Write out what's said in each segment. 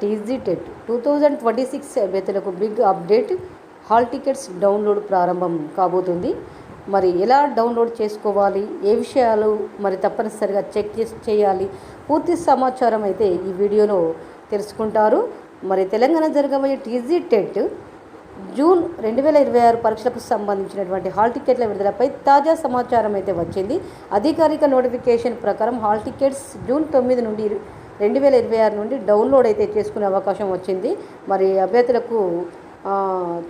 TG TET 2026 అభ్యర్థులకు big update. Hall tickets download ప్రారంభం కాబోతుంది. మరి ఎలా డౌన్లోడ్ చేసుకోవాలి, ఏ విషయాలు మరి తప్పనిసరిగా చెక్ చేయాలి, పూర్తి సమాచారం అయితే ఈ వీడియోలో తెలుసుకుంటారు. మరి తెలంగాణ జరగబోయే టీజీ టెట్ జూన్ 2026 పరీక్షలకు సంబంధించినటువంటి హాల్ టికెట్ల విడుదలపై తాజా సమాచారం అయితే వచ్చింది. అధికారిక నోటిఫికేషన్ ప్రకారం హాల్ టికెట్స్ జూన్ 9 నుండి 2026 నుండి డౌన్లోడ్ అయితే చేసుకునే అవకాశం వచ్చింది. మరి అభ్యర్థులకు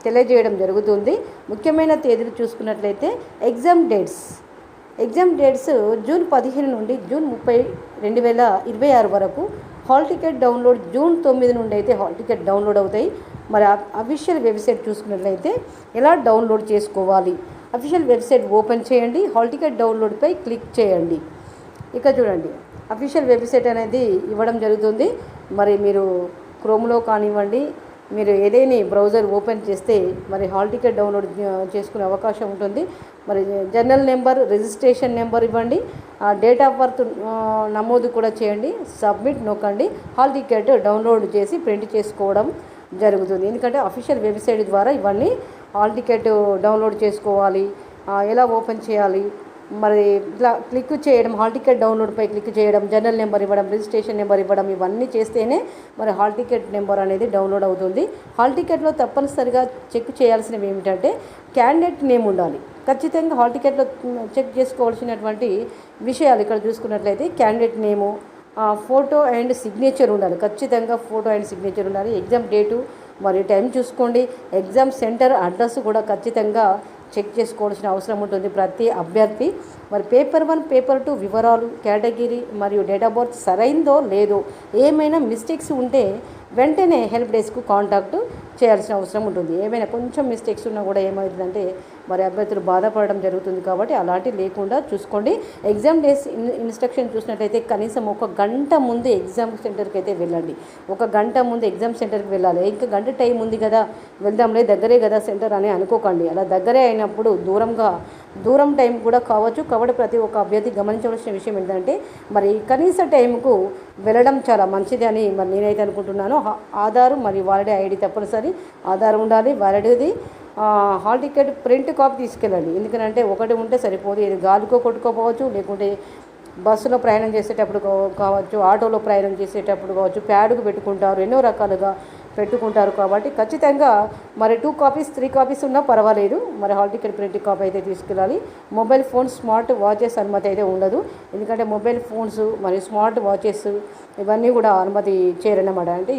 తెలియజేయడం జరుగుతుంది. ముఖ్యమైన తేదీలు చూసుకున్నట్లయితే ఎగ్జామ్ డేట్స్ జూన్ 15 నుండి జూన్ 30, 2026 వరకు. హాల్ టికెట్ డౌన్లోడ్ జూన్ 9 నుండి అయితే హాల్ టికెట్ డౌన్లోడ్ అవుతాయి. మరి అఫీషియల్ వెబ్సైట్ చూసుకున్నట్లయితే ఎలా డౌన్లోడ్ చేసుకోవాలి, అఫీషియల్ వెబ్సైట్ ఓపెన్ చేయండి, హాల్ టికెట్ డౌన్లోడ్పై క్లిక్ చేయండి. ఇక చూడండి, అఫీషియల్ వెబ్సైట్ అనేది ఇవ్వడం జరుగుతుంది. మరి మీరు క్రోమ్లో కానివ్వండి, మీరు ఏదైనా బ్రౌజర్ ఓపెన్ చేస్తే మరి హాల్ టికెట్ డౌన్లోడ్ చేసుకునే అవకాశం ఉంటుంది. మరి జర్నల్ నెంబర్, రిజిస్ట్రేషన్ నెంబర్ ఇవ్వండి, డేట్ ఆఫ్ బర్త్ నమోదు కూడా చేయండి, సబ్మిట్ నొక్కండి. హాల్ టికెట్ డౌన్లోడ్ చేసి ప్రింట్ చేసుకోవడం జరుగుతుంది. ఎందుకంటే అఫీషియల్ వెబ్సైట్ ద్వారా ఇవన్నీ హాల్ టికెట్ డౌన్లోడ్ చేసుకోవాలి, ఎలా ఓపెన్ చేయాలి, మరి ఇట్లా క్లిక్ చేయడం, హాల్ టికెట్ డౌన్లోడ్పై క్లిక్ చేయడం, జర్నల్ నెంబర్ ఇవ్వడం, రిజిస్ట్రేషన్ నెంబర్ ఇవ్వడం, ఇవన్నీ చేస్తేనే మరి హాల్ టికెట్ నెంబర్ అనేది డౌన్లోడ్ అవుతుంది. హాల్ టికెట్లో తప్పనిసరిగా చెక్ చేయాల్సినవి ఏమిటంటే క్యాండిడేట్ నేమ్ ఉండాలి. ఖచ్చితంగా హాల్ టికెట్లో చెక్ చేసుకోవాల్సినటువంటి విషయాలు ఇక్కడ చూసుకున్నట్లయితే candidate name, photo and signature ఉండాలి. ఖచ్చితంగా ఫోటో అండ్ సిగ్నేచర్ ఉండాలి. ఎగ్జామ్ డేటు మరియు టైం చూసుకోండి. ఎగ్జామ్ సెంటర్ అడ్రస్ కూడా ఖచ్చితంగా చెక్ చేసుకోవాల్సిన అవసరం ఉంటుంది ప్రతి అభ్యర్థి. మరి పేపర్ 1, పేపర్ 2 వివరాలు, కేటగిరీ మరియు డేట్ ఆఫ్ బర్త్ సరైందో లేదో, ఏమైనా మిస్టేక్స్ ఉంటే వెంటనే హెల్ప్ డెస్క్ కాంటాక్ట్ చేయాల్సిన అవసరం ఉంటుంది. ఏమైనా కొంచెం మిస్టేక్స్ ఉన్నా కూడా ఏమవుతుందంటే మరి అభ్యర్థులు బాధపడడం జరుగుతుంది. కాబట్టి అలాంటివి లేకుండా చూసుకోండి. ఎగ్జామ్ డేస్ ఇన్స్ట్రక్షన్ చూసినట్లయితే కనీసం 1 గంట ముందు ఎగ్జామ్ సెంటర్కి అయితే వెళ్ళండి. 1 గంట ముందు ఎగ్జామ్ సెంటర్కి వెళ్ళాలి. ఇంకా గంట టైం ఉంది కదా, వెళ్దాంలే, దగ్గరే కదా సెంటర్ అని అనుకోకండి. అలా దగ్గరే అయినప్పుడు దూరం టైం కూడా కావచ్చు. కాబట్టి ప్రతి ఒక్క అభ్యర్థి గమనించవలసిన విషయం ఏంటంటే మరి కనీస టైంకు వెళ్ళడం చాలా మంచిది అని మరి నేనైతే అనుకుంటున్నాను. ఆధార్ మరియు వాలిడ్ ఐడి తప్పనిసరి, ఆధార్ ఉండాలి, వాలిడ్ది. హాల్ టికెట్ ప్రింట్ కాపీ తీసుకెళ్ళండి. ఎందుకంటే ఒకటి ఉంటే సరిపోదు, ఇది గాలికో కొట్టుకోపోవచ్చు, లేకుంటే బస్సులో ప్రయాణం చేసేటప్పుడు కావచ్చు, ఆటోలో ప్రయాణం చేసేటప్పుడు కావచ్చు, ప్యాడ్కు పెట్టుకుంటారు, ఎన్నో రకాలుగా పెట్టుకుంటారు. కాబట్టి ఖచ్చితంగా మరి 2 కాపీస్ 3 కాపీస్ ఉన్నా పర్వాలేదు. మరి హాల్ టికెట్ ప్రింట్ కాపీ అయితే తీసుకెళ్ళాలి. మొబైల్ ఫోన్స్, స్మార్ట్ వాచెస్ అనుమతి అయితే ఉండదు. ఎందుకంటే మొబైల్ ఫోన్స్ మరియు స్మార్ట్ వాచెస్ ఇవన్నీ కూడా అనుమతి చేయరన్నమాట. అంటే